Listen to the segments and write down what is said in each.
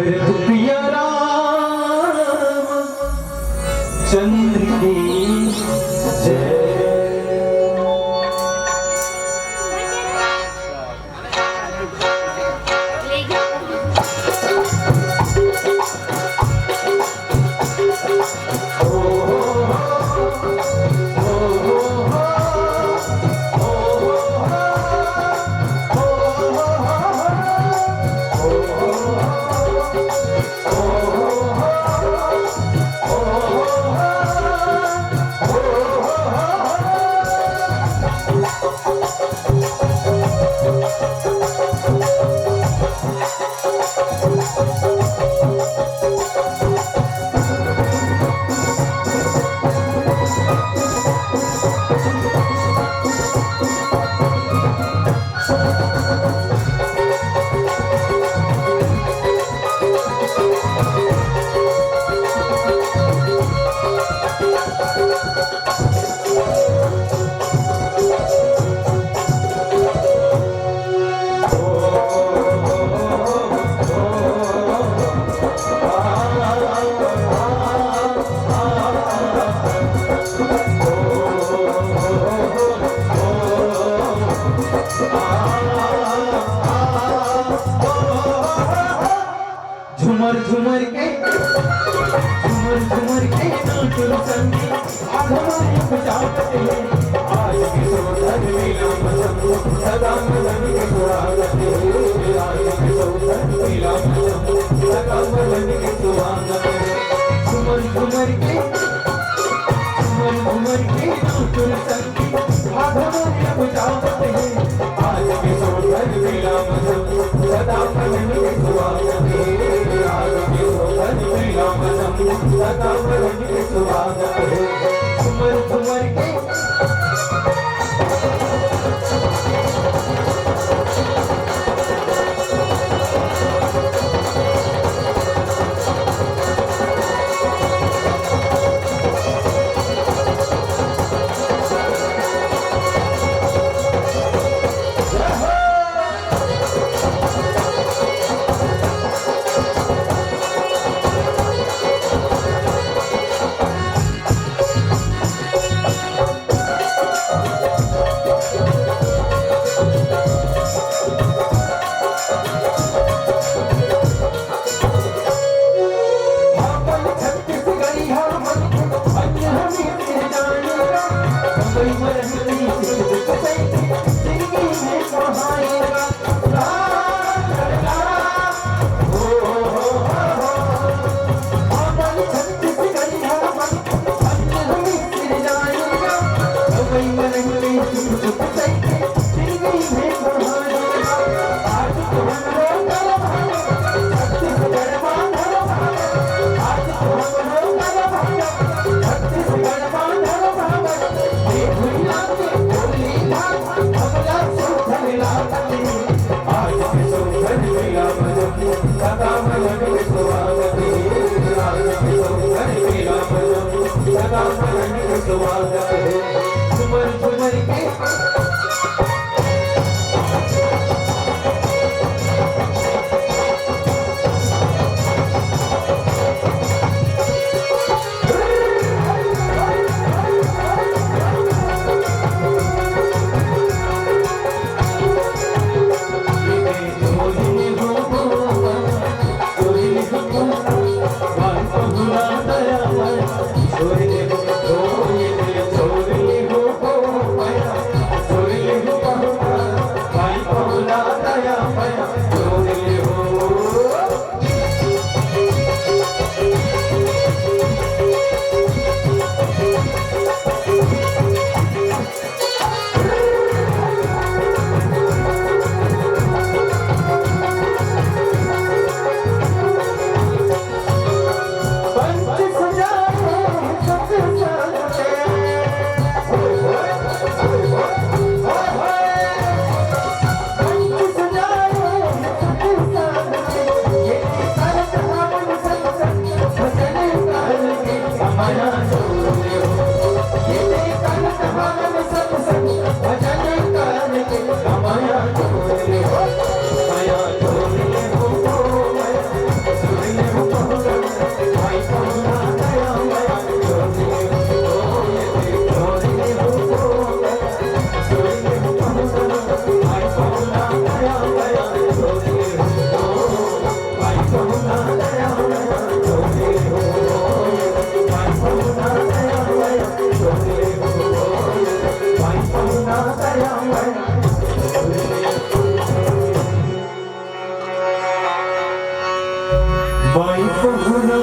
पिया राम चंद्र की जय। झुमर झुमर के नाचो संगी हमारी बजाते हैं। आज की सौंदर्य लीला मजनू सदा मदन के स्वागत है। आज की सौंदर्य लीला मजनू सदा मदन के स्वागत है। झुमर झुमर के नाचो संगी हमारी बजाते हैं। आज की सौंदर्य लीला मजनू सदा मदन के स्वागत है। सदा मदन के स्वागत है। झुमर झुमर के स्वागत है। झुमर झुमर के बाई पहुना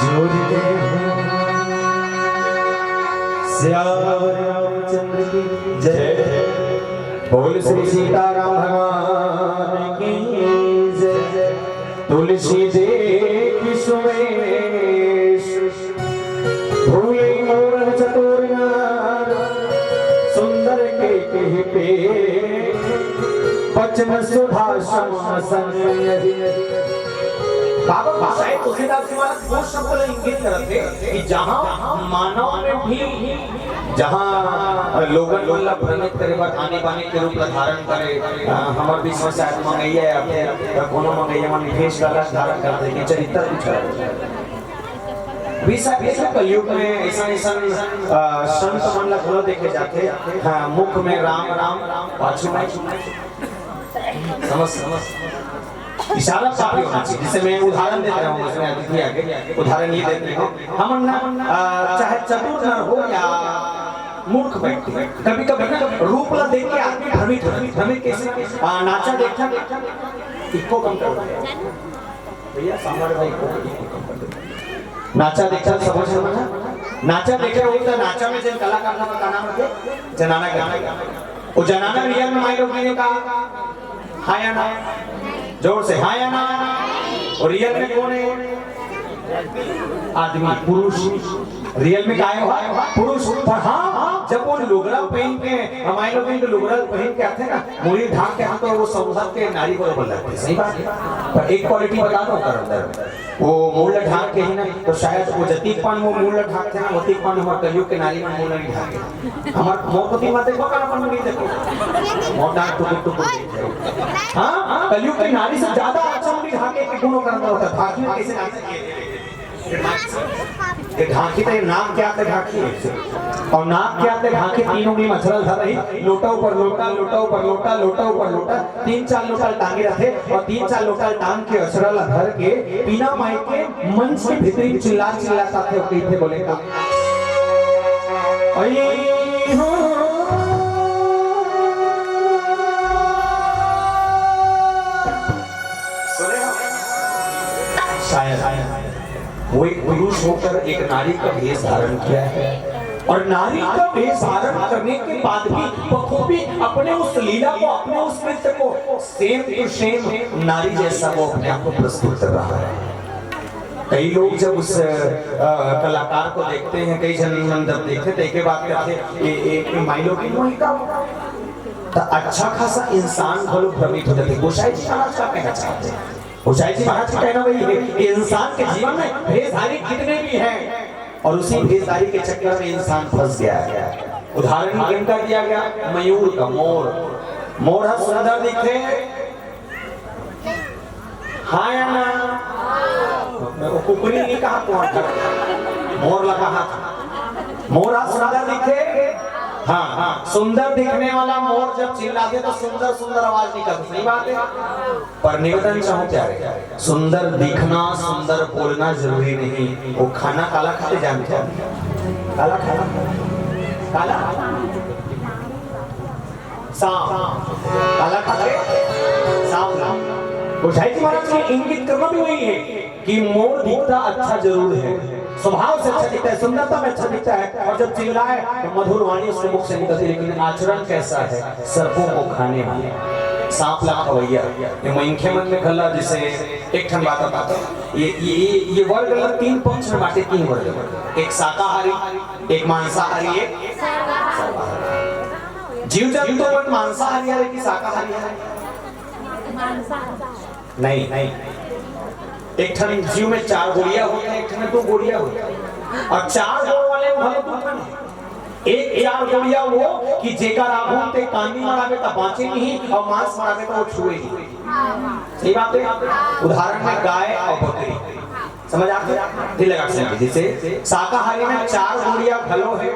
जोड़े श्याम रामचंद्र की जय। बोल श्री सीताराम भगवान की जय। तुलसी देख सुमेश भूले मोर चतुर नार सुंदर के कहते वचन सुधा बाबा शायद तुलसीदास जी महाराज वो शब्द इंगित करते कि जहां मानव में भी जहां लोगन वल्ला भ्रमित करे बात आने बाने के रूप धारण करे हमर विश्वास शायद मंगैया या फिर कोनो मंगैया मन विशेष कला धारण करते कि चरित्र कुछ है विशा कलयुग में ऐसा संत मन ला घलो देखे जाते हां मुख में राम राम पाछू में समझ इशारा काफी होना चाहिए। जिसे मैं उदाहरण दे रहा हूँ उसमें अतिथि आगे उदाहरण ये देते हैं हम ना चाहे चतुर नर हो या मूर्ख व्यक्ति कभी कभी रूप ला देख के आदमी भ्रमित कैसे नाचा देखा इको कम कर भैया सामने भाई इको कम कर नाचा देखा समझ में नाचा देखे हो तो नाचा में जिन कलाकार का नाम रखे जनाना गाना वो जनाना रियल में माइक ने कहा हाँ या ना जोर से हाँ या ना। और रियल में कौन है आदमी पुरुष रियल में काय हुआ पुरुष पर हाँ जब वो लुगड़ा पहन के हमारे लोग तो लुगड़ा पहन के आते हैं ना मुड़ी ढाक के हम तो वो संसार के नारी को बोल लगते हैं सही बात है। पर एक क्वालिटी बता दो कर अंदर वो मूल ढाक के ही ना तो शायद वो जतीकपन वो मूल ढाक थे ना वतीकपन हमारे कलयुग के नारी में मूल नहीं ढाके हमारे मोपति माते को का अपन नहीं देखो मोटा टुक हाँ कलयुग के नारी से ज्यादा अच्छा मूल ढाके के गुणों करना होता है भागी में कैसे नाचते ये ढाकी तो नाम क्या थे ढाकी और नाम क्या थे ढाकी तीन उंगली मछरल था रही लोटा ऊपर लोटा लोटा ऊपर लोटा लोटा ऊपर लोटा 3-4 लोटा टांगे रखे और 3-4 लोटा टांग के अछरल धर के बिना माइक के मंच के भीतर चिल्लाता थे और कहते बोले का शायद वो एक पुरुष होकर एक नारी का वेश धारण किया है और नारी का वेश धारण करने के बाद भी बखूबी अपने उस लीला को अपने उस नृत्य को सेम टू सेम नारी जैसा वो अपने आप को प्रस्तुत कर रहा है। कई लोग जब उस कलाकार को देखते हैं कई जन जब देखते थे एक बात करते एक माइलो की तो अच्छा खासा इंसान भलो भ्रमित हो जाते गोसाई जी महाराज का कहना चाहते हैं गोसाई जी महाराज का कहना वही है कि इंसान के जीवन में भेषधारी कितने भी हैं और उसी भेषधारी के चक्कर में इंसान फंस गया है। उदाहरण किनका दिया गया मयूर का मोर मोर सुंदर दिखे हाँ या ना कुकुरी नहीं कहा कौन मोर लगा हाथ मोर सुंदर दिखे हाँ सुंदर दिखने वाला मोर जब चिल्लाते तो सुंदर सुंदर आवाज निकलती सही बात है। पर निवेदन चाहूं क्या है सुंदर दिखना सुंदर बोलना जरूरी नहीं। वो खाना काला खाते जानते हैं काला खाना काला सांप काला खाते सांप गोसाई जी महाराज ने इंगित करना भी वही है कि मोर दिखता अच्छा जरूर है स्वभाव से अच्छा दिखता है सुंदरता में अच्छा दिखता है और जब चिल्लाए तो मधुर वाणी उसके मुख से निकलती लेकिन आचरण कैसा है सर्पों को खाने वाला सांप ला खवैया ये मैंखे मन में खल्ला जिसे एक ठन बात बताता ये वर्ग 3 पक्ष में बांटे 3 वर्ग एक शाकाहारी एक मांसाहारी एक जीव जंतु तो मांसाहारी है कि शाकाहारी है नहीं एक ठन जीव में 4 गोलियां होती हैं एक ठन में 2 गोलियां होती हैं और 4 गोल वाले में भले 2 ठन एक 4 गोलियां वो कि जेकर आभून ते कांदी मरावे ता बांचे नहीं और मांस मरावे तो वो छुए नहीं सही बात है। उदाहरण में गाय और बकरी समझ आते दिल लगा सकते जैसे शाकाहारी में 4 गोलियां घलो है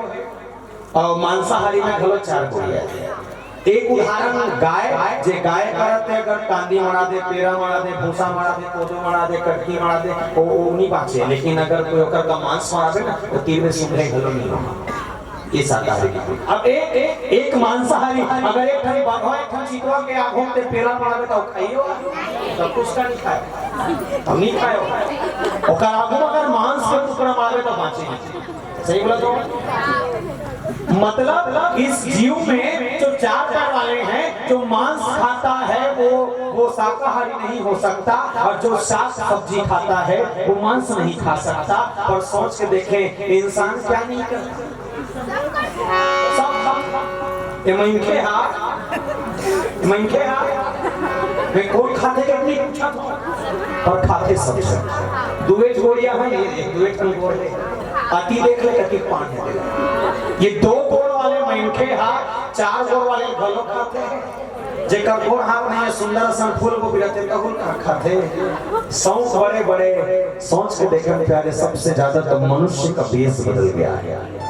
और मांसाहारी में घलो 4 गोलियां है। एक उदाहरण गाय जे गाय करते अगर कांदी मरा दे पेरा मरा दे भूसा मरा दे कोदो मरा दे कटकी मरा दे वो नहीं बाचे लेकिन अगर कोई ओकर का मांस मरा दे ना तो तीर में सुंदर घलो नहीं होगा ये शाकाहारी की। अब एक मांसाहारी अगर एक ठनी बाघवा एक ठनी चीतवा के आंखों पे पेरा पड़ावे तो खाइयो, सब कुछ का नहीं खाए, हम नहीं खायो। और आंखों अगर मांस के टुकड़ा मारे तो बाँचे नहीं। सही बोला तो? मतलब इस जीव में जो 4 पैर वाले हैं, जो मांस खाता है वो शाकाहारी नहीं हो सकता, और जो शाक सब्जी खाता है वो मांस नहीं खा सकता। पर सोच के देखें इंसान क्या नहीं करता, ये मनखे मैं कोई खाते के नहीं पूछा और खाते सब दुए जोड़िया है, ये दुए गोड़ है अति देख ले कति पान है। ये 2 गोड़ वाले मनखे हा 4 गोड़ वाले गलो खाते हैं। जेकर गोड़ हाथ नहीं है सुंदर सन फूल को बिरते कबूल खाते। सौंस बड़े बड़े सोच के देखे प्यारे, सबसे ज्यादा तो मनुष्य का बेस बदल गया है।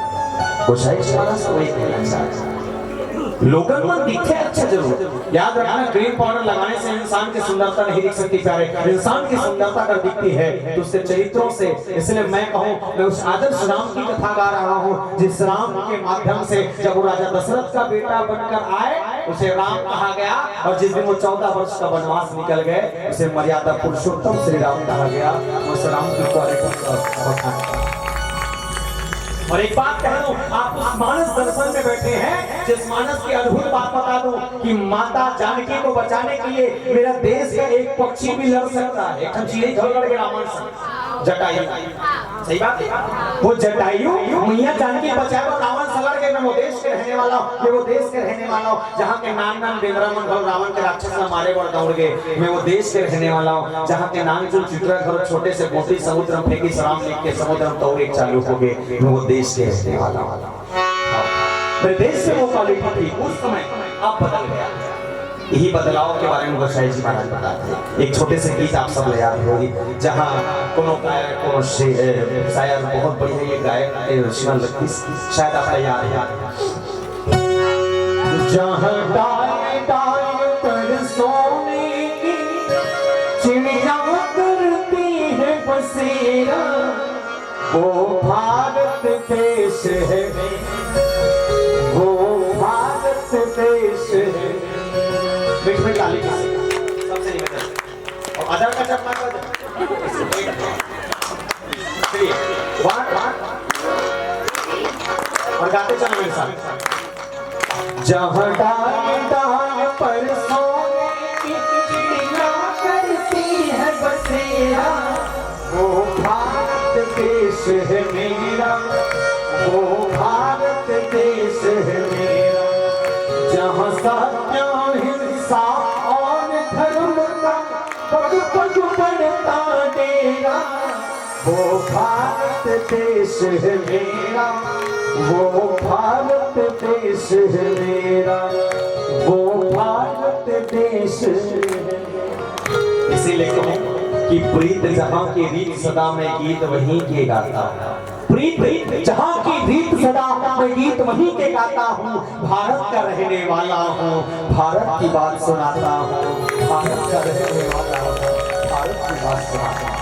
लोगन मन दिखे अच्छा जरूर, याद रखना क्रीम पाउडर लगाने से इंसान की सुंदरता नहीं दिख सकती प्यारे। इंसान की सुंदरता अगर दिखती है तो उसके चरित्रों से। इसलिए मैं कहूँ, मैं उस आदर्श राम की कथा गा रहा हूँ जिस राम के माध्यम से जब वो राजा दशरथ का बेटा बनकर आए उसे राम कहा गया, और जिस दिन वो 14 वर्ष का वनवास निकल गए उसे मर्यादा पुरुषोत्तम श्री राम कहा गया। उस राम की और एक बात कह दूं, आप उस मानस दर्शन में बैठे हैं जिस मानस की अद्भुत बात बता दूं कि माता जानकी को बचाने के लिए मेरा देश का एक पक्षी भी लड़ सकता है। एक चिड़ी झगड़ के रावण से जटायु, सही बात है, वो जटायु मैया जानकी बचाए और रावण से लड़ के मैं वो देश के रहने वाला हूँ, मैं वो देश के रहने वाला हूँ जहाँ के नाम बेंद्रामन घर रावण के राक्षस मारे और दौड़ गए। मैं वो देश के रहने वाला हूँ जहाँ के नाम जो चित्रा घर छोटे से मोटी समुद्र में फेंकी सलाम लिख के समुद्र में दौड़े चालू हो गए। मैं वो देश के रहने वाला हूँ। देश से वो क्वालिटी थी उस समय, अब बदल गया। यही बदलाव के बारे में गोसाई जी महाराज बताते हैं। एक छोटे से गीत आप सब ले याद होगी, जहाँ कोनो गायक कोनो शायर बहुत बढ़िया ये गायक शिवन लगती, शायद आपका याद जहाँ डाल डाल पर सोने की चिड़िया करती है बसेरा, वो भारत देश है, वो भारत देश है। बीच में डाली सबसे निवेदन और अदर का चपना कर दे। चलिए और गाते चलो मेरे साथ। जहाँ डाल डाल पर सोने की चिड़िया करती है बसेरा, वो भारत देश है मेरा, वो भारत देश है मेरा। जहाँ सत्य हिंसा और धर्म का पग पग बढ़ता डेरा, वो भारत देश है मेरा, वो भारत देश है मेरा, वो भारत देश है। इसीलिए कहूँ कि प्रीत जहाँ की रीत सदा में गीत वहीं के गाता, प्रीत जहाँ की रीत सदा मैं गीत वहीं के गाता हूँ। भारत का रहने वाला हूँ, भारत की बात सुनाता हूँ, भारत का रहने वाला हूँ, भारत की बात सुनाता हूँ।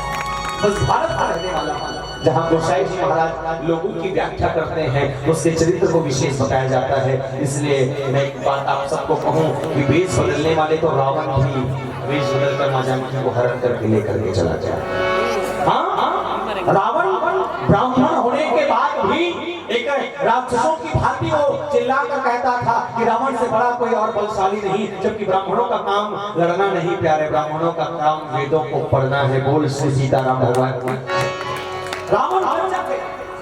बस भारत का रहने वाला हूँ। जहाँ गोसाई जी महाराज लोगों की व्याख्या करते हैं उसके चरित्र को विशेष बताया जाता है। इसलिए मैं एक बात आप सबको कहूँ कि वेश बदलने वाले तो रावण भी वेश बदलकर माँ जानकी को हरण करके लेकर के चला जाए। हाँ, रावण ब्राह्मण होने के बाद भी एक राक्षसों की भांति वो चिल्लाकर कहता था कि रावण से बड़ा कोई और बलशाली नहीं, जबकि ब्राह्मणों का काम लड़ना नहीं प्यारे, ब्राह्मणों का काम वेदों को पढ़ना है। बोल श्री सीताराम भगवान। रावण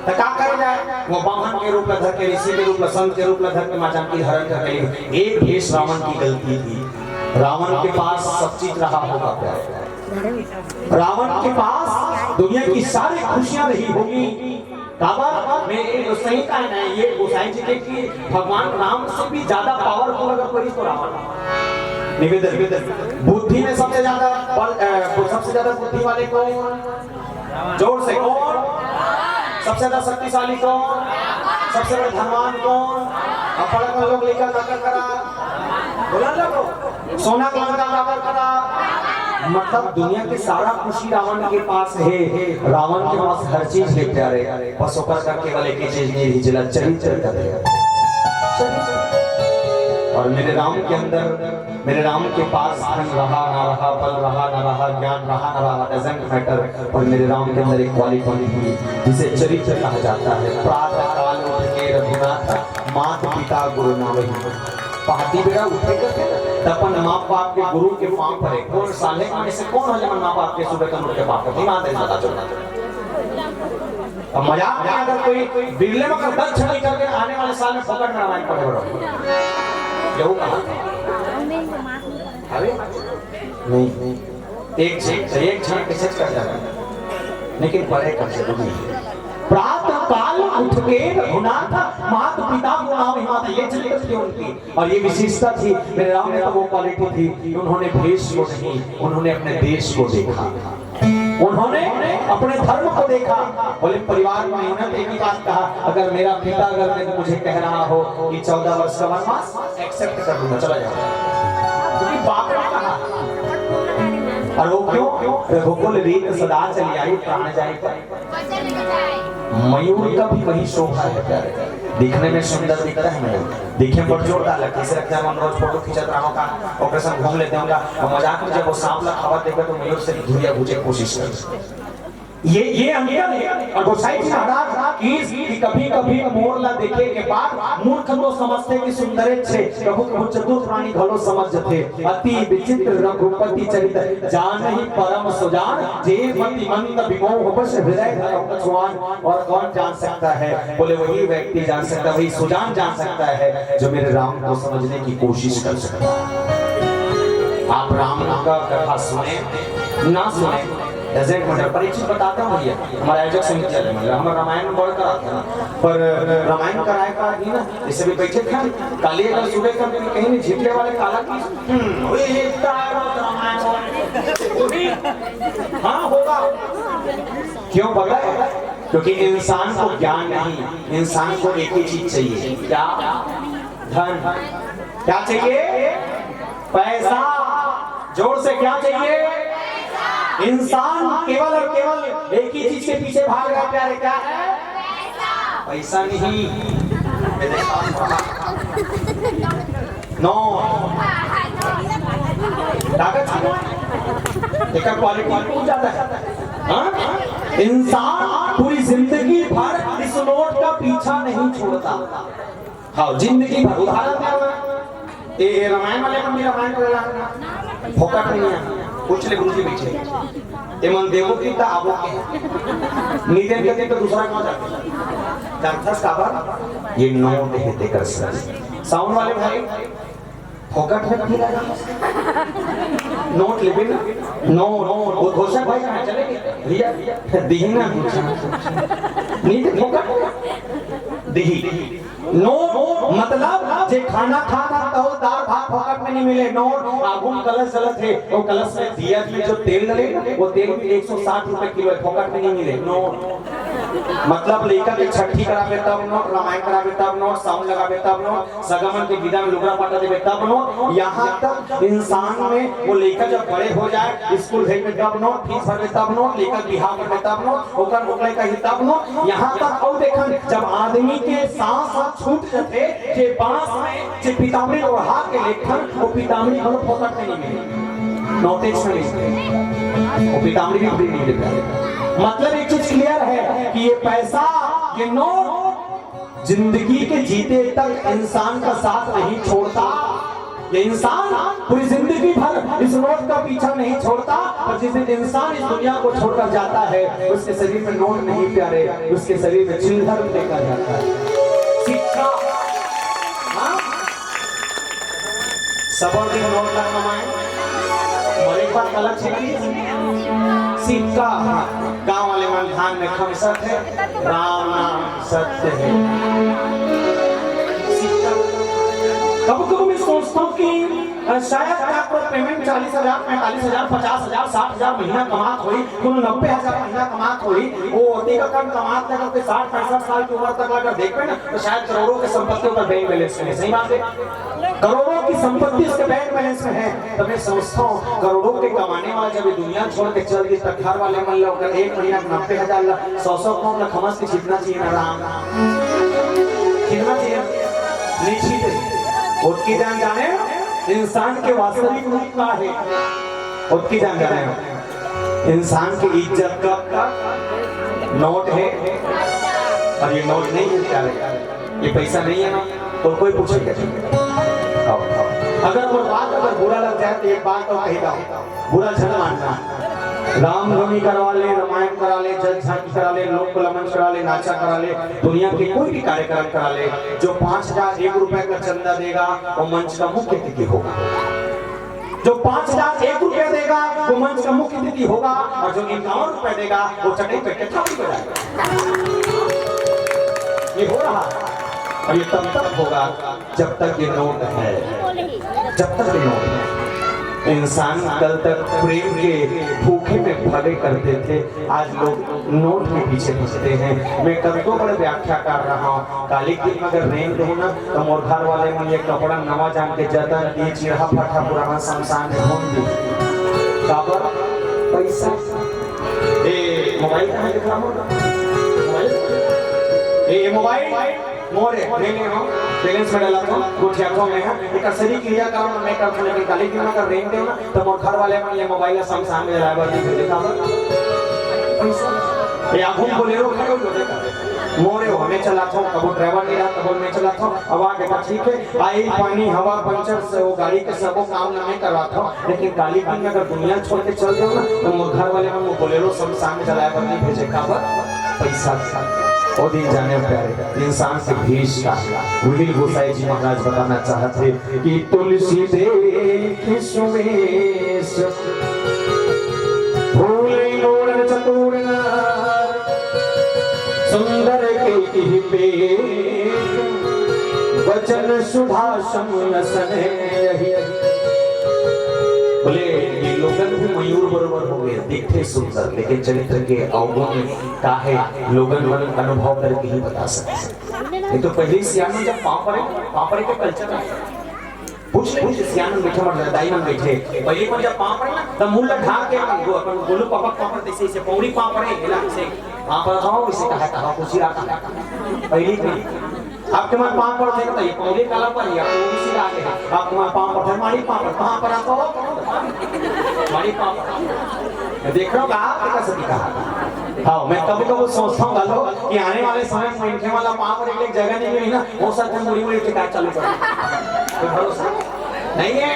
क्या कर जाए, वो वामन के रूप में धर के, ऋषि के रूप में, संत के रूप में धर के माँ जानकी हरण कर गई। एक भेष रावण की गलती थी। रावण के पास सब चीज रहा होगा प्यारे, रावण के पास दुनिया की सारी खुशियां रही होगी। काबा में सही का है, ये गोसाई जी के कि भगवान राम से भी ज्यादा पावरफुल अगर कोई तो रावण। निवेदन बुद्धि में सबसे ज्यादा बुद्धि वाले कौन? जोर से कौन? सबसे ज्यादा शक्तिशाली कौन? सबसे बड़ा धनवान कौन? अब पढ़कर लोग लेकर जाकर करा बोला लोग सोना का लंका जाकर करा मतलब दुनिया के सारा खुशी रावण के पास है, रावण के पास हर चीज है प्यारे, बस ओकर का केवल एक चीज नहीं जिला चरित्र कर है। और मेरे राम के अंदर, मेरे राम के पास धन रहा ना रहा, बल रहा ना रहा, ज्ञान रहा ना रहा, डजंट मैटर, और मेरे राम के अंदर एक क्वालिटी थी जिसे चरित्र कहा जाता है। प्रातः काल उठ के रघुनाथ माता पिता गुरु नावही, पहाड़ी बेड़ा उठेगा तब अपन माँ बाप के गुरु के पांव पड़े। कौन साले में से कौन है जब माँ बाप के सुबह तक उठ के पांव पड़े? ईमान से पता चलना। अब मजाक में अगर कोई बिगले में कर 10 छड़ी करके आने वाले साल में फोकट में रामायण पढ़े बड़ो यहू कहा। अरे नहीं, एक क्षण कैसे कर जाएगा, लेकिन पढ़े कम से कम प्रातः काल उठ के रघुनाथ माता पिता को नाम हिमाता, ये चरित्र थी उनकी और ये विशेषता थी। मेरे राम में तो वो क्वालिटी थी कि उन्होंने भेष को नहीं, उन्होंने अपने देश को देखा, उन्होंने अपने धर्म को देखा। बोले परिवार में मेहनत एक ही बात कहा, अगर मेरा पिता अगर मुझे कह रहा हो कि 14 वर्ष का वनवास एक्सेप्ट कर लूंगा, चला जाऊंगा, क्योंकि बाप ने कहा। और वो क्यों? रघुकुल रीत सदा चली आई, प्राण जाए मयूर का भी वही शोभा है प्यारे, दिखने में सुंदर दिखता है मयूर, दिखने पर जोरदार लगता है। रखता है रोज फोटो खींचत रहा का, ऑपरेशन घूम लेते होगा और मजाक में जब वो सांप ला खबर देखा तो मयूर से धुरिया बुझे कोशिश कर। ये अंतर है। और गोसाई जी महाराज कि कभी-कभी मोर ला देखे के बाद मूर्ख तो समझते कि सुंदर छे, प्रभु प्रभु चतुर प्राणी घलो समझते। अति विचित्र रघुपति चरित्र जानहि परम सुजान, जे मति मंद विमोह बस हृदय धरम सुआन। और कौन जान सकता है? बोले वही व्यक्ति जान सकता है, वही सुजान जान सकता है जो मेरे राम को समझने की कोशिश कर सकता है। आप राम का कथा सुने ना सुने डजेंट मैटर, परीक्षित बताता हूँ भैया, हमारा आयोजक समिति चले मतलब हमारा रामायण में बड़ा करा था ना, पर रामायण कराए का ही ना, इससे भी बैठे थे काली का सुबह का कहीं नहीं झिपले वाले काला की ओए ये रामायण हाँ होगा। क्यों पता है? क्योंकि इंसान को ज्ञान नहीं, इंसान को एक ही चीज चाहिए, क्या? धन। क्या चाहिए? पैसा। जोर से क्या चाहिए? इंसान केवल और केवल एक ही चीज के पीछे भाग रहा है प्यारे, क्या है? पैसा नहीं। नो एक क्वालिटी बहुत ज्यादा है। इंसान पूरी जिंदगी भर इस नोट का पीछा नहीं छोड़ता। हाँ जिंदगी भर। उदाहरण ये रामायण वाले को मेरा रामायण कर फोकट नहीं है, पूछ ले गुरुजी बैठे ये मन देवो की ता आवो के नीचे के तो दूसरा कौन जाता चांथस काबर ये नोट है देकर साउंड वाले भाई फोकट है फिर नोट लेबे ना नो वो घोषक भाई कहां चले भैया दिही ना नीचे फोकट दिही नो मतलब जे खाना खाता तो दाल भात फोकट में नहीं मिले। नो आगुन कलश चलत है, वो कलश में दिया की जो तेल डलेगा वो तेल भी 160 रुपए किलो है, फोकट में नहीं मिले। नो मतलब लड़का के छठी करावे तब नोट, रामायण करावे तब नोट, साउंड लगावे तब नोट, सगमन के विदा में लुगड़ा पाटा देवे तब नोट। यहाँ तक इंसान में वो लड़का जब बड़े हो जाए स्कूल भेज में तब नोट, फीस भरवे तब नोट, लेकर बिहार में तब नोट, ओकर नौकरी का ही तब नोट। यहाँ तक और देखन जब आदमी के सांस छूट जाते जे बांस में जे पितामरी ओढ़ा के लेखन वो पितामरी हम फोकट में नहीं मिले, नोटेज में नहीं, वो पितामरी भी फ्री नहीं देता। मतलब एक चीज क्लियर है कि ये पैसा ये नोट जिंदगी के जीते तक इंसान का साथ नहीं छोड़ता। ये इंसान पूरी जिंदगी भर इस नोट का पीछा नहीं छोड़ता, और जिस दिन इंसान इस दुनिया को छोड़कर जाता है उसके शरीर में नोट नहीं प्यारे, उसके शरीर में चिल्लर देखा जाता है, सिक्का। सबोर्डिन नोट का कमाए और एक बात अलग सिक्का। गांव वाले मन ध्यान में खमसत है, राम नाम सत्य है। सिक्का कब मैं सोचता हूँ कि शायद आपको पेमेंट 40,000, 45,000, 50,000, 60,000 महीना कमात हुई, कुल 90,000 महीना कमात हुई, वो ओटी का कम कमात लगा के 60-65 साल की उम्र तक अगर देखते ना तो शायद करोड़ों की संपत्ति पर बैंक बैलेंस में। सही बात है, करोड़ों की संपत्ति उसके बैंक बैलेंस में है। तो मैं समझता हूँ करोड़ों के कमाने वाला जब दुनिया छोड़ के चल गई तब घर वाले मन लो एक महीना 90,000 100 कौन ना खमस के छिपना चाहिए ना राम छिपना चाहिए नहीं छीटे। उसकी जान जाने इंसान के वास्तविक रूप का है, उसकी जान जाने इंसान की इज्जत का नोट है और ये नोट नहीं है क्या ये पैसा नहीं है ना तो कोई पूछेगा अगर वो बात अगर बुरा लग जाए तो एक बात तो कहेगा बुरा झन मानना। रामनवमी करवा ले, रामायण करा ले, जल झांकी करा ले, लोक कलमन करा ले, नाचा करा ले, दुनिया के कोई भी कार्यक्रम करा ले, जो 5,001 रुपए का चंदा देगा वो मंच का मुख्य अतिथि होगा। जो 5,001 रुपया देगा वो मंच का मुख्य अतिथि होगा और जो 51 रुपए देगा वो चटई पे थाली बजाएगा। ये हो रहा और ये तब तक होगा जब तक ये नोट है, जब तक ये नोट है। इंसान कल तक प्रेम के भूखे में भरे करते थे, आज लोग नोट के पीछे फंसते हैं। मैं कल को बड़े व्याख्या कर रहा हूँ काली दिन अगर नहीं दो ना तो मोर घर वाले में ये कपड़ा नवा जान के जाता ये चिढ़ा फटा पुराना शमशान में घूम दी काबर पैसा ए मोबाइल कहाँ दिख रहा ये मोबाइल मोरे ले ले हम बैलेंस में डाला तो कुछ आंखों में है एक सही क्रिया करो मैं करता लेकिन काली दिन अगर रेंट दे ना तो मोर घर वाले में ये मोबाइल शमशान में ड्राइवर जी देखा पैसा ये आंखों बोलेरो खड़ो जो देखा मोरे हमें चलाता हूँ कबो ड्राइवर नहीं रहा कबो मैं चलाता हूँ अब आगे का ठीक है आई पानी हवा पंचर से वो गाड़ी के सबो काम ना मैं करवाता हूँ लेकिन काली दिन में अगर दुनिया छोड़ के चल जाओ ना तो मोर घर वाले में वो बोलेरो शमशान में ड्राइवर नहीं भेजे काबर पैसा और दिन जाने प्यारे इंसान से भीष का उर्मिल गोसाई जी महाराज बताना चाहते कि तुलसी देखी सुमेश फूले गोरन चतुर सुंदर के पेट वचन सुधा समसन बोले ये लोगन भी मयूर बरोबर हो गए दिखते सुंदर लेकिन चरित्र के अवगुण में काहे लोगन मन अनुभव करके ही बता सकते। ये तो पहले सियान जब पापड़े के कल्चर है पूछ सियान बैठे मर दाई मन बैठे पहले पर जब पापड़ ना तब मुंह ढा के अपन गोलू पापड़ जैसे से पौड़ी पापड़ है इला से पापड़ खाओ इसे कहा कुछ रहा पहले आपके मन पाँव पड़ देगा ये पौधे काला पर या इसी आगे है आपके मन पाँव पड़ माड़ी पाँव कहाँ पर आपको माड़ी पाँव देख रहा हूँ कहाँ कैसा दिखा हाँ मैं कभी कभी सोचता हूँ गालो कि आने वाले समय में इनके वाला पाँव पर एक जगह नहीं मिली ना वो सब मुड़ी मुड़ी टिकाट चालू कर तो भरोसा नहीं है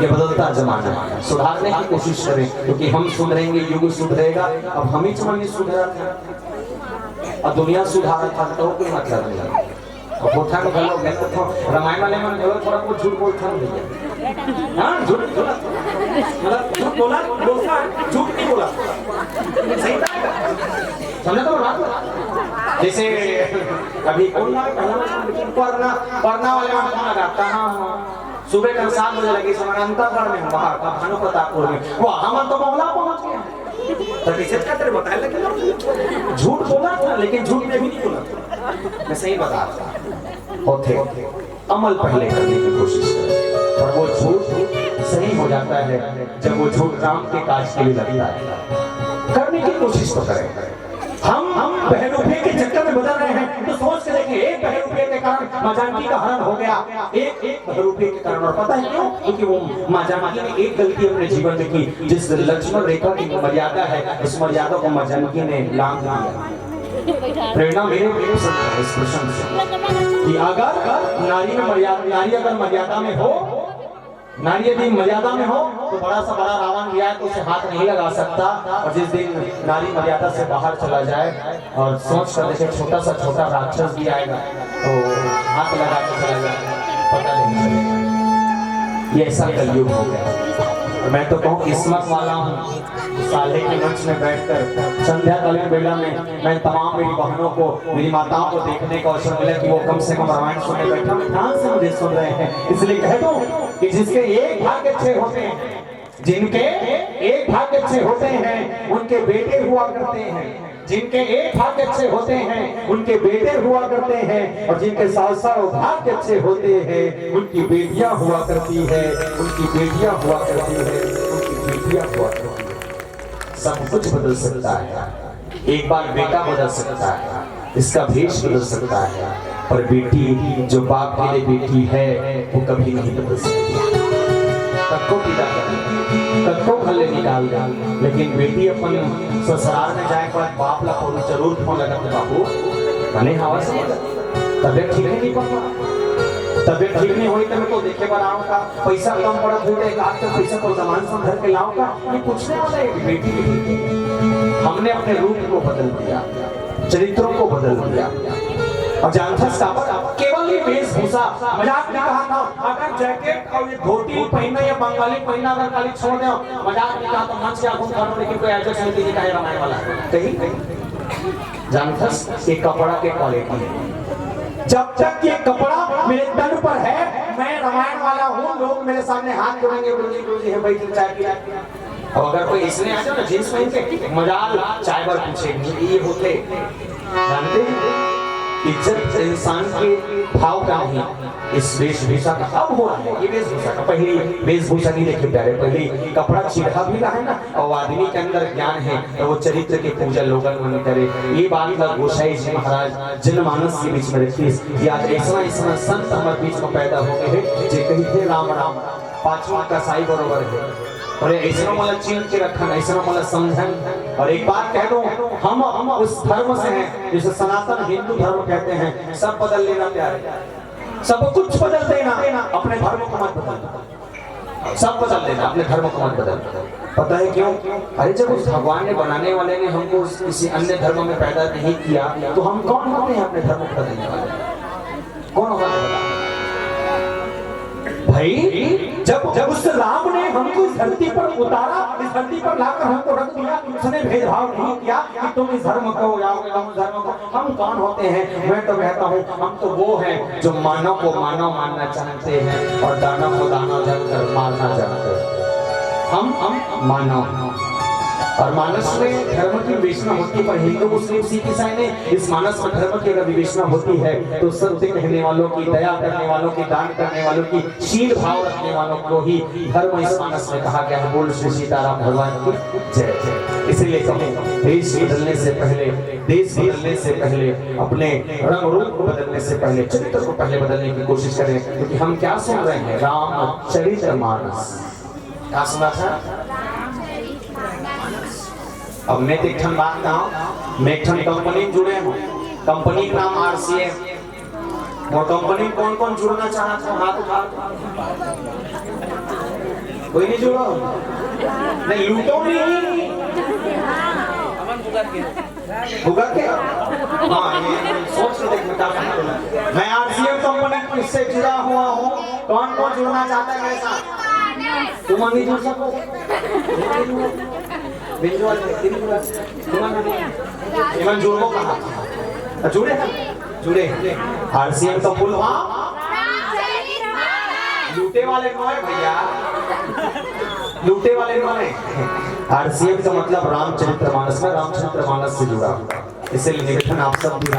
ये बदलता जमाना सुधारने की कोशिश करें क्योंकि हम सुधरेंगे युग सुधरेगा अब हम ही चमन सुधरा अब दुनिया सुधारा था तो कोई मतलब नहीं अब बोलता तो गलो मैं तो रामायण वाले में गलत थोड़ा कुछ झूठ बोलता नहीं हां झूठ बोला मतलब झूठ बोलता झूठ नहीं बोला सही था समझे तो बात जैसे अभी कौन ना पढ़ना वाले में फोन लगाता हां सुबह का 7 बजे लगी समानांतर में बाहर का भानु प्रतापपुर में वो हम तो मोहल्ला पहुंच गए प्रतिशत का तेरे बताया लेकिन झूठ बोला था लेकिन झूठ में भी नहीं बोला मैं सही बता रहा होते अमल पहले करने की कोशिश करें और वो झूठ सही हो जाता है जब वो झूठ राम के काज के लिए लगता है करने की कोशिश तो करें। हम बहन रुपये के चक्कर में बदल रहे हैं तो सोच के देखें एक बहन रुपये के कारण माँ जानकी का हरण हो गया एक बहन रुपये के कारण और पता है क्यों क्योंकि वो माँ जानकी ने एक गलती अपने जीवन में की जिस लक्ष्मण रेखा की मर्यादा है उस मर्यादा को माँ जानकी ने लांघ दिया। प्रेरणा मेरे इस प्रश्न से कि अगर नारी में मर्यादा नारी अगर मर्यादा में हो नारी यदि मर्यादा में हो तो बड़ा सा बड़ा रावण भी आए तो उसे हाथ नहीं लगा सकता और जिस दिन नारी मर्यादा से बाहर चला जाए और सोच कर देखे छोटा सा छोटा राक्षस भी आएगा तो हाथ लगा के चला जाए पता नहीं चलेगा। ये ऐसा कलयुग हो गया। मैं तो कहूँ किस्मत वाला हूँ साले के मंच में बैठकर संध्याकालीन बेला में मैं तमाम मेरी बहनों को मेरी माताओं को देखने का अवसर मिला कि वो कम से कम रामायण सुनने बैठा ध्यान से मुझे सुन रहे हैं इसलिए कह दो कि जिसके एक भाग्य अच्छे होते हैं, जिनके एक भाग्य अच्छे होते हैं उनके बेटे हुआ करते हैं, जिनके एक भाग्य अच्छे होते हैं उनके बेटे हुआ करते हैं, और जिनके 100 भाग्य अच्छे होते हैं उनकी बेटियां हुआ करती है, उनकी बेटियां हुआ करती है, उनकी बेटियां हुआ करती है। सब कुछ बदल सकता है, एक बार बेटा बदल सकता है, इसका भेष बदल सकता है, पर बेटी जो बाप के लिए बेटी है वो कभी नहीं बदल सकती। कक्को पिता कक्को खले निकाल दे, लेकिन बेटी अपन ससुराल में जाए पर बाप ला फोन जरूर फोन लगाते, बाबू भले हवा से तबियत ठीक नहीं पड़ता, तबियत ठीक नहीं हुई तो मैं तो देखे पर आऊंगा, पैसा कम पड़ा हुई एक आध का पैसा को सामान से घर के लाऊंगा, ये पूछने वाला है बेटी की। हमने अपने रूप को बदल दिया, चरित्रों को बदल दिया, और जानता केवल ये वेशभूषा, मजाक नहीं कहा था, अगर जैकेट और ये धोती पहनना या बंगाली पहनना अगर खाली छोड़ दे, मजाक नहीं कहा तो मंच क्या घूम करो, लेकिन कोई एडजस्ट नहीं कीजिए काहे रामायण वाला कहीं जानता ये कपड़ा के क्वालिटी है। जब तक ये कपड़ा मेरे तन पर है मैं रामायण वाला हूँ, लोग मेरे सामने हाथ जोड़ेंगे, गुरुजी गुरुजी है बैठ चाय पिला। अब अगर कोई इसने आ जाओ ना जींस पहन के मजाल चाय बार पूछेंगे, ये होते जानते हैं इज्जत इंसान के भाव का नहीं, इस वेशभूषा का अब हो रहा है, ये वेशभूषा का पहले वेशभूषा नहीं देखे प्यारे, पहले कपड़ा चिढ़ा भी रहा है ना, और आदमी के अंदर ज्ञान है तो वो चरित्र की पूजा लोगन मन करे। ये बात का गोसाई जी महाराज जनमानस के बीच में रखी, ये आज ऐसा ऐसा संत हमारे बीच में पैदा हो गए हैं जे कही थे राम राम पांचवा का साई बरोबर है, और ऐसा मला चीन के रखना, ऐसा मला समझन। और एक बात कह दूं, हम उस धर्म से हैं जिसे सनातन हिंदू धर्म कहते हैं, सब बदल लेना प्यारे, सब कुछ बदल देना, अपने धर्म को मत बदल, सब बदल देना, अपने धर्म को मत बदल। पता है क्यों? अरे जब उस भगवान ने बनाने वाले ने हमको किसी अन्य धर्म में पैदा नहीं किया तो हम कौन होते हैं अपने धर्म को बदलने वाले? कौन होगा भाई? जब उस राम ने हमको इस धरती पर उतारा, इस धरती पर लाकर हमको रख दिया, उसने भेदभाव नहीं किया कि तुम इस धर्म को जाओगे, तुम इस धर्म को, हम कौन होते हैं? मैं तो कहता हूँ हम तो वो हैं जो मानव को मानव मानना चाहते हैं और दानव को दानव जानकर मारना चाहते हैं। हम मानव, और मानस में धर्म की विवेचना होती है, पर हिंदू मुस्लिम सिख ईसाई ने इस मानस में धर्म की अगर विवेचना होती है तो सत्य कहने वालों की, दया करने वालों की, दान करने वालों की, शील भाव रखने वालों को ही धर्म इस मानस में कहा गया है। बोल श्री सीताराम भगवान की जय जय। इसीलिए कहें देश बदलने से पहले, देश बदलने से पहले, अपने रंग रूप को बदलने से पहले चरित्र को पहले बदलने की कोशिश करें, क्योंकि हम क्या सुन रहे हैं? राम चरित्र मानस। क्या सुना था? अब मैं एक ठन बात कहूं, मैं एक ठन कंपनी जुड़े हूं, कंपनी का नाम RCM, और कंपनी कौन कौन जुड़ना चाहता है? हाथ उठा। कोई नहीं जुड़ो? नहीं लूटो नहीं, भुगत के हाँ ये सोच के देख बता। मैं RCM कंपनी से जुड़ा हुआ हूँ, कौन कौन जुड़ना चाहता है मेरे साथ? तुम नहीं जुड़ सको, इमन जुड़ो कहा जुड़े जुड़े RCM तो पुल लूटे वाले कौन है भैया? लूटे वाले कौन है? RCM का मतलब रामचरितमानस में, रामचरितमानस से जुड़ा, इसलिए निवेदन आप सब भी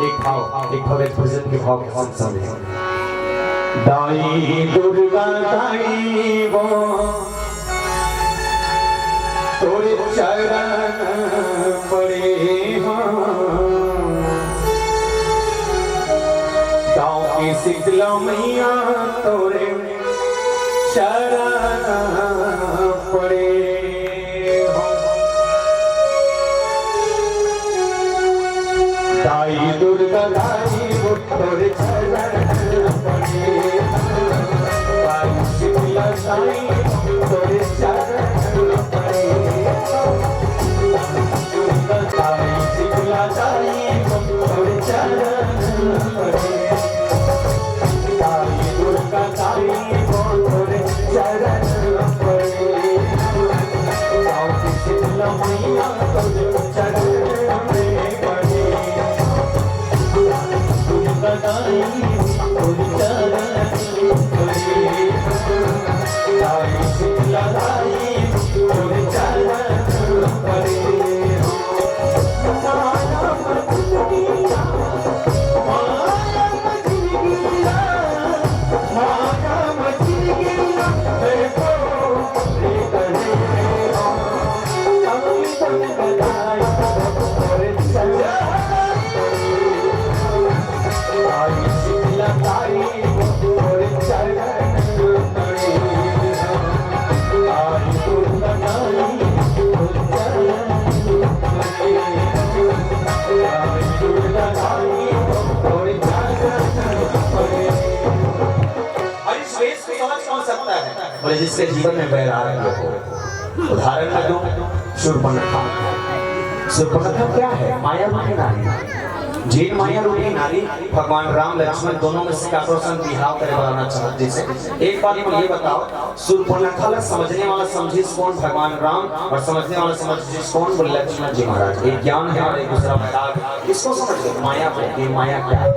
एक भाव एक भजन के भाव के साथ समझें। दाई दुर्गा दाई वो तोरे चरण पड़े हैं, गाँव की शीतला मैया तोरे चरण पड़े हैं। दाई दुर्गा दाई वो तोरे चरण पड़े, तोरे चरण पड़े, शीतला दाई तोरे चरण पड़े, दाई दुर्गा दाई तोरे चरण पड़े, गाँव की शीतला मैया तोरे चरण पड़े, दुर्गा दाई समझ कौन सकता है? बोले जिसके जीवन में वैराग्य हो। उदाहरण में दो, शूर्पणखा। शूर्पणखा क्या है? माया रूपी नारी। जिन माया रूपी नारी भगवान राम लक्ष्मण दोनों में से काटोसन बिहाव करे बनाना चाहते से। एक बात को ये बताओ, शूर्पणखा ला समझने वाला समझिस कौन? भगवान राम। और समझने वाला समझिस कौन? बोले लक्ष्मण जी महाराज। एक ज्ञान है और एक दूसरा वैराग। इसको समझ लो, माया है। माया क्या है?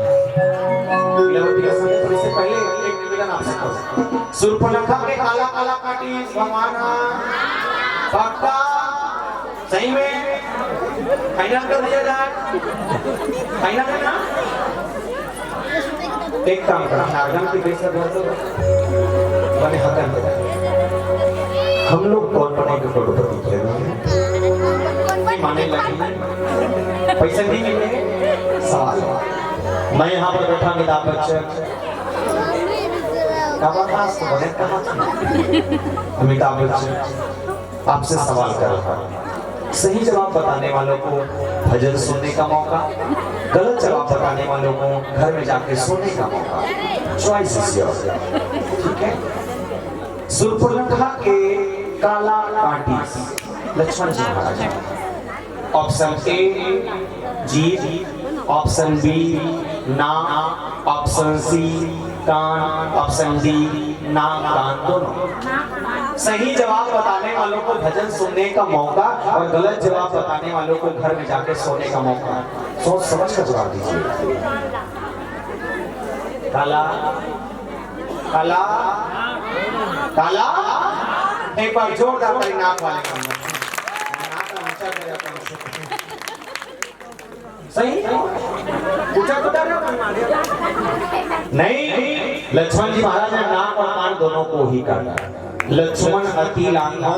से पहले एक निवेदन आपसे करूं, शूर्पणखा के काला काला काटी भगवान पक्का सही में फाइनल कर दिया जाए? फाइनल है ना? एक काम करा, नारगन की बेइज्जत कर दो, बने हकन बता। हम लोग कौन बनेंगे करोड़पति? खेल माने लगे, पैसे नहीं मिलेंगे। सवाल मैं यहाँ पर बैठा अमिताभ बच्चन, अमिताभ बच्चन आपसे सवाल कर रहा हूँ। सही जवाब बताने वालों को भजन सुनने का मौका, गलत जवाब बताने वालों को घर में जाके सोने का मौका। चॉइस इज योर्स, ठीक है? शूर्पणखा के काला काटी लक्ष्मण जी महाराज। ऑप्शन ए जीभ, ऑप्शन बी नाक, ऑप्शन सी कान, ऑप्शन डी नाक कान दोनों। सही जवाब बताने वालों को भजन सुनने का मौका और गलत जवाब बताने वालों को घर में जाके सोने का मौका। सोच समझ कर जवाब दीजिए। काला काला काला, एक बार जोरदार ताली नाक वाले का। सही पूछा तो नहीं, लक्ष्मण जी महाराज ने नाक और कान दोनों को ही काटा। लक्ष्मण अति लांघो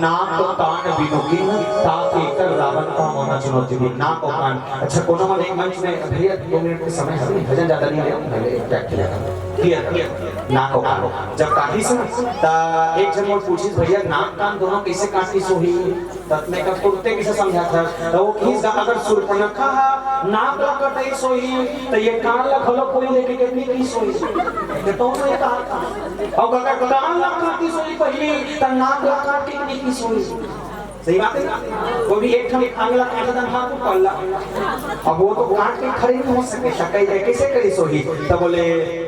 नाक कान बिनुकिन ताक एकर रावण का होना चुनौती भी। नाक और कान। अच्छा कोनो मन एक मंच में भैया 2 मिनट के समय है, भजन ज्यादा नहीं है, पहले क्या किया क्लियर नाक और कान। जब काटी से ता एक जन वो पूछिस भैया नाक कान दोनों कैसे काटी सोही? तत्ने का कुत्ते किसे समझा था? तो वो किस अगर शूर्पणखा नाक ला कटाई सोही तो ये कान ला खलो कोई लेके कितनी की सोही? ये तो ये कहा था। और अगर कान ला काटी सोही पहले त नाक ला काटी कितनी की सोही? सही बात है ना? वो भी एक ठन आंगला काटा था हाथ को पल्ला। अब वो तो काट के खड़ी नहीं हो सके, शकाई जाए कैसे करी सोही? तब बोले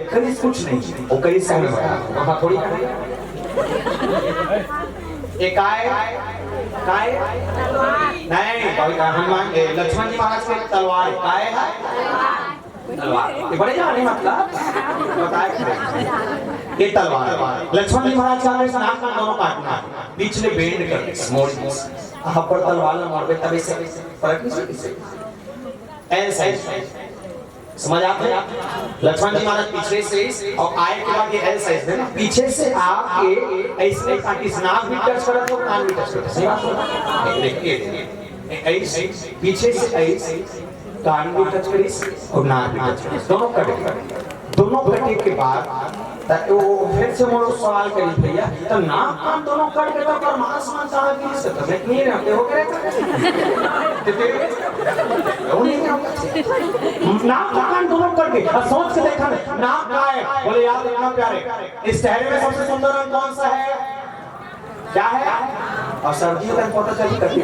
करीस कुछ नहीं, वो करीस का नहीं वहां थोड़ी एक आए काय नहीं भाई हनुमान लक्ष्मण जी महाराज के तलवार काय है तलवार। ये बड़े जाने मतलब बताए ये तलवार। लक्ष्मण जी महाराज का नाक कान दोनों काटना, बीच में बेंड कर मोड़ आप पर तलवार मारबे तब से फर्क नहीं किसे एल साइज समझ आते हैं? लक्ष्मण जी महाराज पीछे से और आए के बाद ये एल साइज है ना, पीछे से आके ऐसे काटी नाक भी टच करा तो कान भी टच करा। सही बात है? देखिए ऐसे पीछे से ऐसे कान भी टच करी और नाक भी टच करी, दोनों कटे। दोनों कटे के बाद तो फिर से मोर सवाल करी भैया तो नाक कान दोनों कट के तो परमात्मा साहब की से तो नहीं रहते हो करे नाक कान दोनों कट गए। सोच के देखा नाक का है, बोले यार इतना प्यारे इस चेहरे में सबसे सुंदर रंग कौन सा है? क्या है? और सर्दियों का पता चली कटी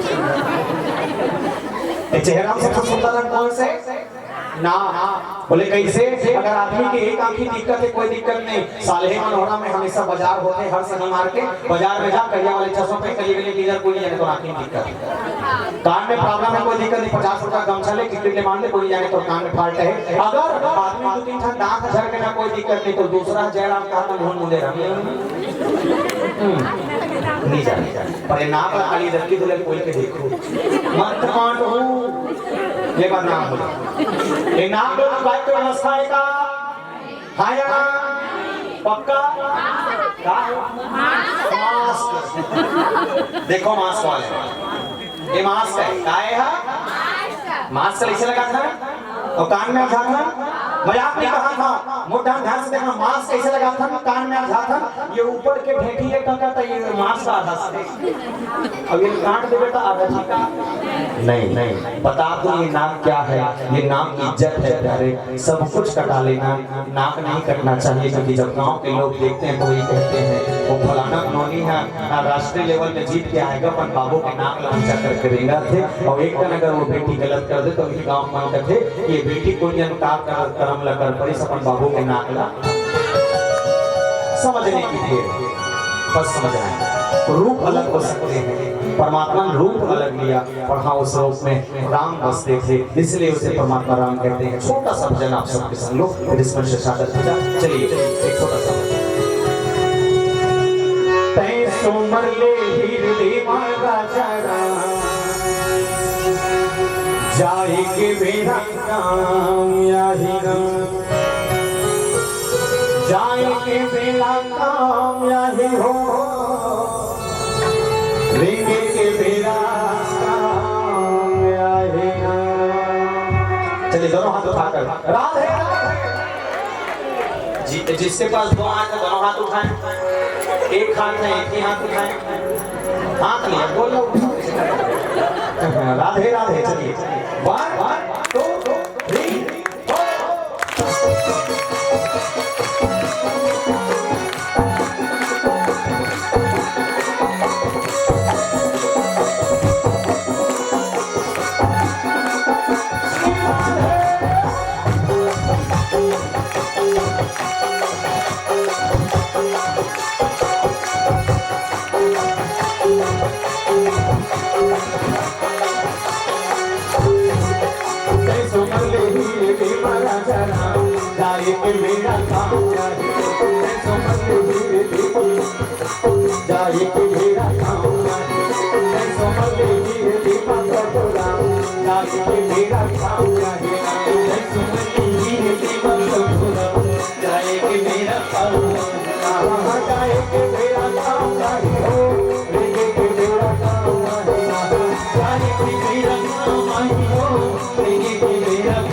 चेहरा में सबसे सुंदर रंग कौन से? ना बोले कैसे? अगर आदमी की एक आंख की दिक्कत है कोई दिक्कत नहीं, सालेह मनोहरा में हमेशा बाजार होते हर शनिवार के बाजार में जा करिया वाले चश्मा पे कली गली लीडर कोई नहीं जाने तो आंख की दिक्कत है। कान में प्रॉब्लम है कोई दिक्कत नहीं, 50 रुपया गमछा ले टिकट ले मान ले कोई जाने तो कान में फाल्ट है। अगर आदमी 2-3 ठन दांत झड़ के ना कोई दिक्कत नहीं तो दूसरा जयराम का हाथ में मुंडे रख नहीं जाने पर नाक खाली रखी तो कोई के देखो मत काटो ये बात ना बोलो। ये नाक बाइक की व्यवस्था है का है या पक्का का मास्क देखो मास्क वाले ये मास्क है का है मास्क ऐसे लगा था और कान में था मजाक नहीं कहा था, मोटा ध्यान से देखना, मास्क कैसे लगा था, कान में आधा था, ये ऊपर के ढेकी है कहता ये मास्क आधा से, अब ये काट दे बेटा आधा जी का नहीं बता दो ये नाम क्या है, ये नाम इज्जत है प्यारे, सब कुछ कटा लेना, नाक नहीं कटना चाहिए, क्योंकि जब गांव के लोग देखते हैं तो वही कहते हैं वो फलाना नौनी है राष्ट्रीय लेवल में जीत के आएगा, अपन बाबू के नाक लांचा करके रेंगा थे, और एक दिन अगर वो बेटी गलत कर दे तो ये गांव मान थे ये बेटी को नियंकार कर्म लकर पड़ी अपन बाबू के नाक ला समझने की थी, बस समझना रूप अलग हो सकते हैं, परमात्मा ने रूप अलग लिया, और हाँ उस रूप में राम बसते थे इसलिए उसे परमात्मा राम कहते हैं। छोटा सा भजन आप सबके संग लो, फिर इसमें से शादत पूजा। चलिए एक छोटा सा सुमर ले हीर राजा जाए के मेरा काम या हीरा जाए के मेरा काम या ही हो रेंगे के मेरा काम या ही ना। चलिए दोनों हाथ उठाकर राधे जी, जिसके पास दो हाथ है दोनों हाथ उठाएं, एक हाथ है एक ही हाथ उठाएं, हाथ लिया बोल लो राधे राधे। चलिए 1 2 3 मेरा काम जाए कि मेरा काम समझ लीजिए जाए कि मेरा काम जाए कि मेरा काम जाए कि मेरा काम हो लेके कि मेरा काम जाए कि मेरा काम हो लेके कि मेरा काम